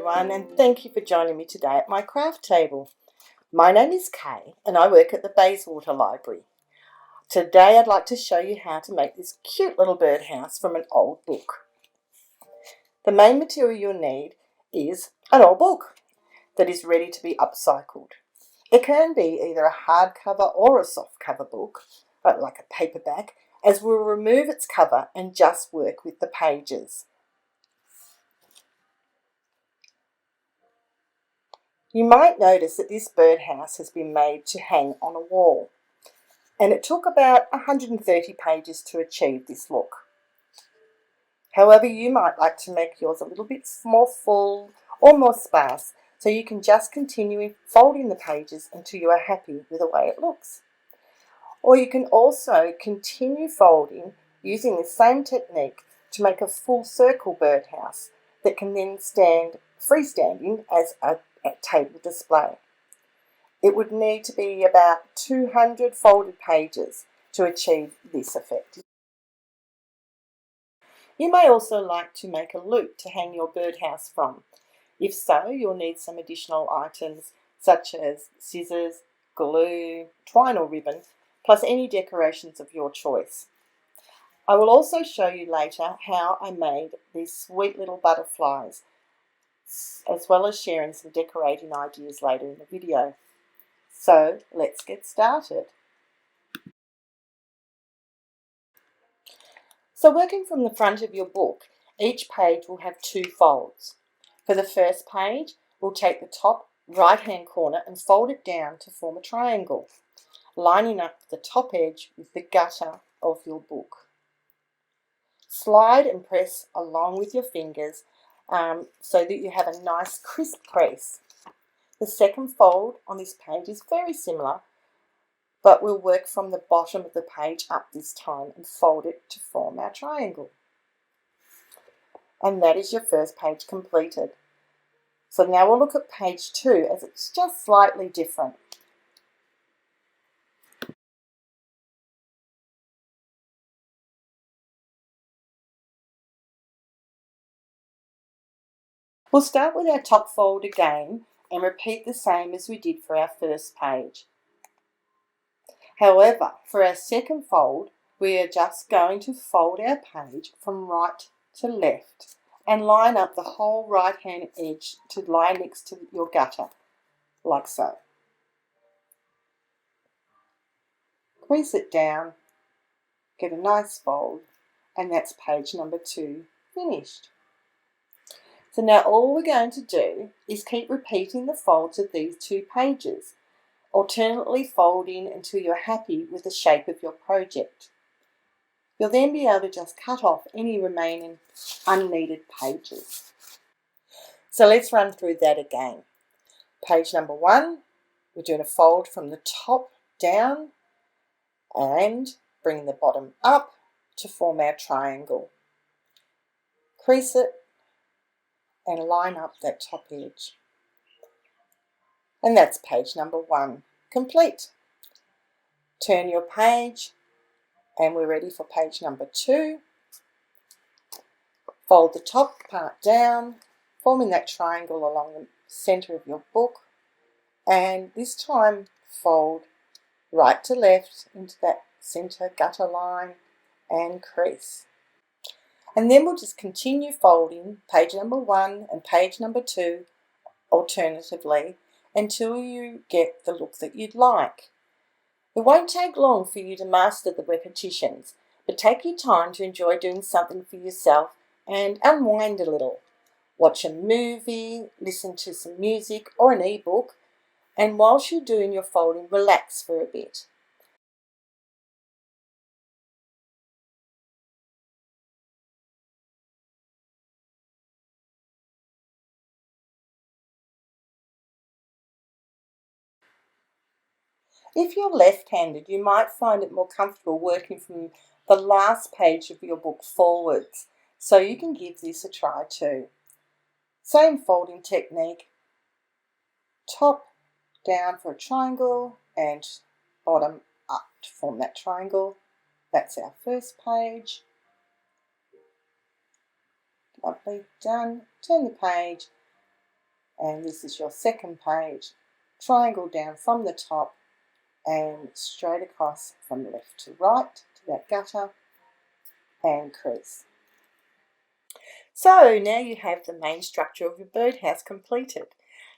everyone, and thank you for joining me today at my craft table. My name is Kay and I work at the Bayswater Library. Today I'd like to show you how to make this cute little birdhouse from an old book. The main material you'll need is an old book that is ready to be upcycled. It can be either a hardcover or a softcover book, like a paperback, as we'll remove its cover and just work with the pages. You might notice that this birdhouse has been made to hang on a wall, and it took about 130 pages to achieve this look. However, you might like to make yours a little bit more full or more sparse, so you can just continue folding the pages until you are happy with the way it looks. Or you can also continue folding using the same technique to make a full circle birdhouse that can then stand freestanding as a table display. It would need to be about 200 folded pages to achieve this effect. You may also like to make a loop to hang your birdhouse from. If so, you'll need some additional items such as scissors, glue, twine or ribbon, plus any decorations of your choice. I will also show you later how I made these sweet little butterflies, as well as sharing some decorating ideas later in the video. So let's get started. So working from the front of your book, each page will have two folds. For the first page, we'll take the top right-hand corner and fold it down to form a triangle, lining up the top edge with the gutter of your book. Slide and press along with your fingers so that you have a nice crisp crease. The second fold on this page is very similar, but we'll work from the bottom of the page up this time and fold it to form our triangle. And that is your first page completed. So now we'll look at page 2 as it's just slightly different. We'll start with our top fold again and repeat the same as we did for our first page. However, for our second fold, we are just going to fold our page from right to left and line up the whole right hand edge to lie next to your gutter, like so. Crease it down, get a nice fold, and that's page number 2 finished. So now all we're going to do is keep repeating the folds of these two pages, alternately folding until you're happy with the shape of your project. You'll then be able to just cut off any remaining unneeded pages. So let's run through that again. Page number 1, we're doing a fold from the top down and bring the bottom up to form our triangle. Crease it and line up that top edge. And that's page number 1 complete. Turn your page and we're ready for page number 2. Fold the top part down, forming that triangle along the center of your book, and this time fold right to left into that center gutter line and crease. And then we'll just continue folding page number 1 and page number 2 alternatively until you get the look that you'd like. It won't take long for you to master the repetitions, but take your time to enjoy doing something for yourself and unwind a little. Watch a movie, listen to some music or an ebook, and whilst you're doing your folding, relax for a bit. If you're left-handed, you might find it more comfortable working from the last page of your book forwards, so you can give this a try too. Same folding technique, top down for a triangle and bottom up to form that triangle. That's our first page. Lovely, done. Turn the page And this is your second page. Triangle down from the top and straight across from left to right to that gutter and crease. So now you have the main structure of your birdhouse completed.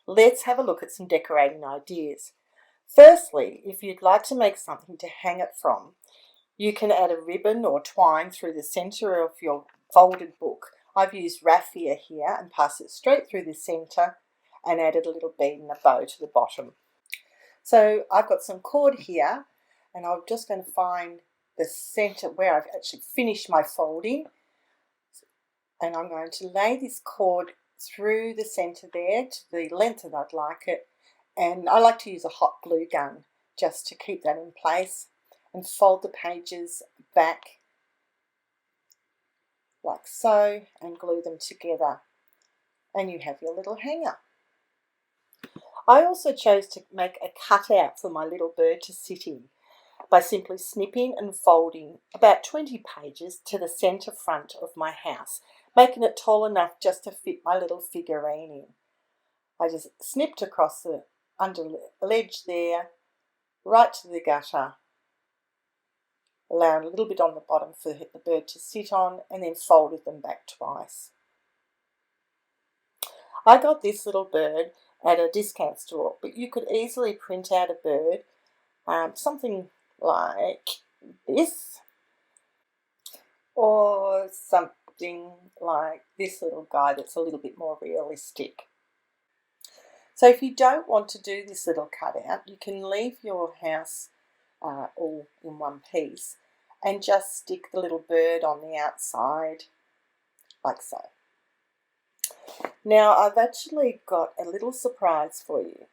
Let's have a look at some decorating ideas. Firstly, if you'd like to make something to hang it from, you can add a ribbon or twine through the centre of your folded book. I've used raffia here and passed it straight through the centre and added a little bead and a bow to the bottom. So I've got some cord here and I'm just going to find the centre where I've actually finished my folding, and I'm going to lay this cord through the centre there to the length that I'd like it, and I like to use a hot glue gun just to keep that in place, and fold the pages back like so and glue them together, and you have your little hanger. I also chose to make a cutout for my little bird to sit in by simply snipping and folding about 20 pages to the centre front of my house, making it tall enough just to fit my little figurine in. I just snipped across the under ledge there, right to the gutter, allowing a little bit on the bottom for the bird to sit on, and then folded them back twice. I got this little bird at a discount store, but you could easily print out a bird, something like this, or something like this little guy that's a little bit more realistic. So if you don't want to do this little cutout, you can leave your house all in one piece and just stick the little bird on the outside like so. Now I've actually got a little surprise for you.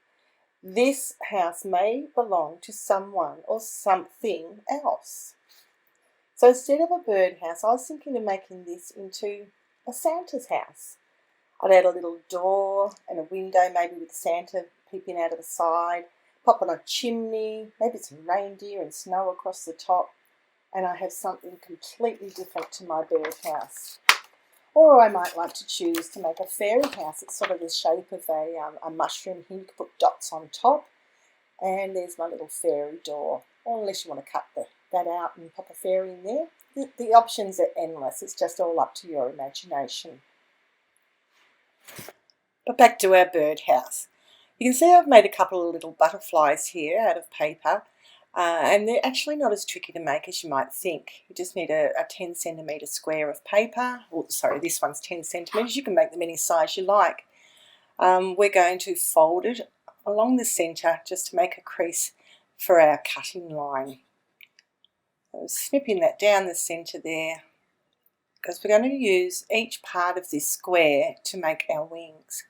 This house may belong to someone or something else. So instead of a birdhouse, I was thinking of making this into a Santa's house. I'd add a little door and a window, maybe with Santa peeping out of the side, pop on a chimney, maybe some reindeer and snow across the top, and I have something completely different to my birdhouse. Or I might like to choose to make a fairy house. It's sort of the shape of a mushroom here. You can put dots on top. And there's my little fairy door. Or unless you want to cut that out and pop a fairy in there. The options are endless. It's just all up to your imagination. But back to our birdhouse. You can see I've made a couple of little butterflies here out of paper. And they're actually not as tricky to make as you might think. You just need a 10 centimetre square of paper. Oh, sorry, this one's 10 centimetres. You can make them any size you like. We're going to fold it along the centre just to make a crease for our cutting line. So snipping that down the centre there, because we're going to use each part of this square to make our wings.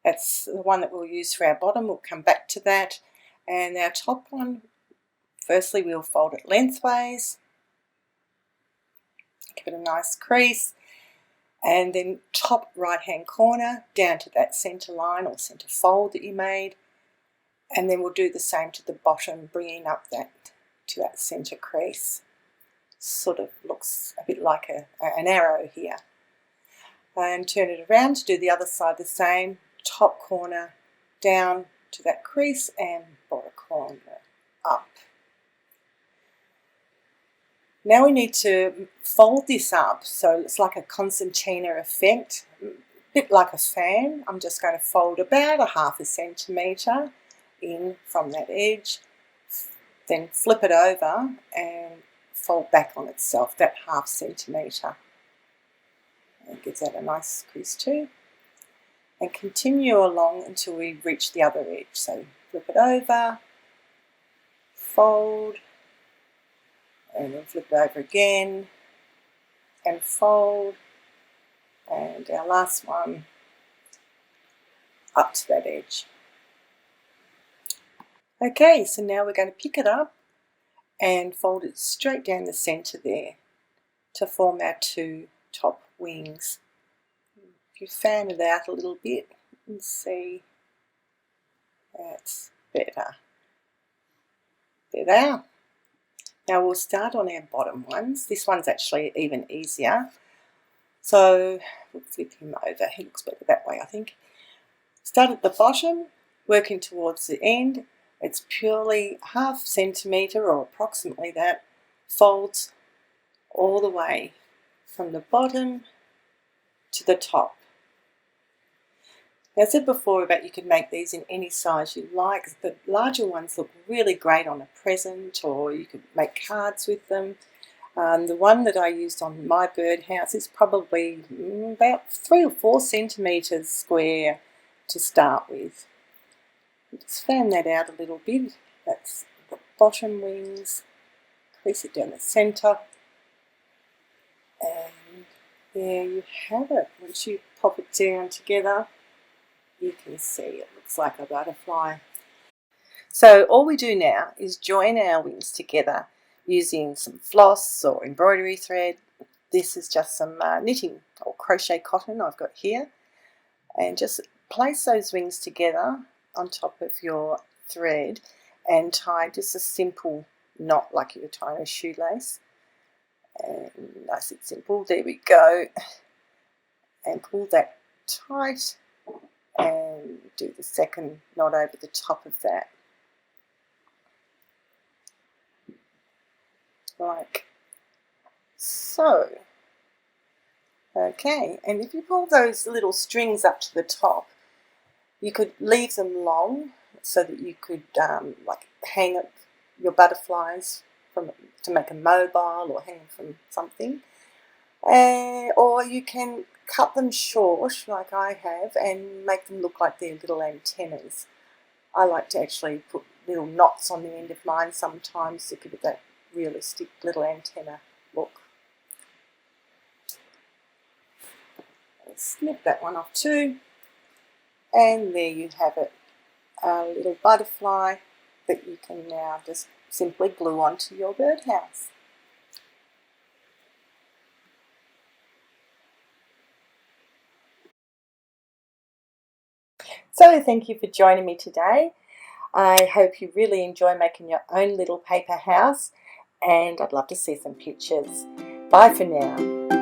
That's the one that we'll use for our bottom. We'll come back to that. And our top one, firstly, we'll fold it lengthways, give it a nice crease, and then top right-hand corner down to that centre line or centre fold that you made, and then we'll do the same to the bottom, bringing up that to that centre crease. Sort of looks a bit like an arrow here. And turn it around to do the other side the same, top corner down to that crease and bottom corner up. Now we need to fold this up so it's like a concertina effect, a bit like a fan. I'm just going to fold about a 1/2 centimetre in from that edge, then flip it over and fold back on itself, that 1/2 centimetre. It gives that a nice crease too. And continue along until we reach the other edge. So flip it over, fold, and then flip it over again, and fold, and our last one up to that edge. Okay, so now we're going to pick it up and fold it straight down the centre there to form our 2 top wings. If you fan it out a little bit, you can see that's better. There they are. Now we'll start on our bottom ones. This one's actually even easier. So we'll flip him over. He looks better that way, I think. Start at the bottom, working towards the end. It's purely 1/2 centimetre or approximately that, folds all the way from the bottom to the top. Now, I said before about you could make these in any size you like. The larger ones look really great on a present, or you could make cards with them. The one that I used on my birdhouse is probably about 3 or 4 centimetres square to start with. Just fan that out a little bit. That's the bottom wings. Crease it down the centre. And there you have it. Once you pop it down together, you can see it looks like a butterfly. So all we do now is join our wings together using some floss or embroidery thread. This is just some knitting or crochet cotton I've got here. And just place those wings together on top of your thread and tie just a simple knot like you were tying a shoelace. And nice and simple, there we go. And pull that tight and do the second knot over the top of that. Like so. Okay, and if you pull those little strings up to the top, you could leave them long so that you could like hang up your butterflies to make a mobile or hang from something. Or you can cut them short like I have and make them look like they're little antennas. I like to actually put little knots on the end of mine sometimes to give it that realistic little antenna look. Snip that one off too, and there you have it, a little butterfly that you can now just simply glue onto your birdhouse. So thank you for joining me today. I hope you really enjoy making your own little paper house, and I'd love to see some pictures. Bye for now.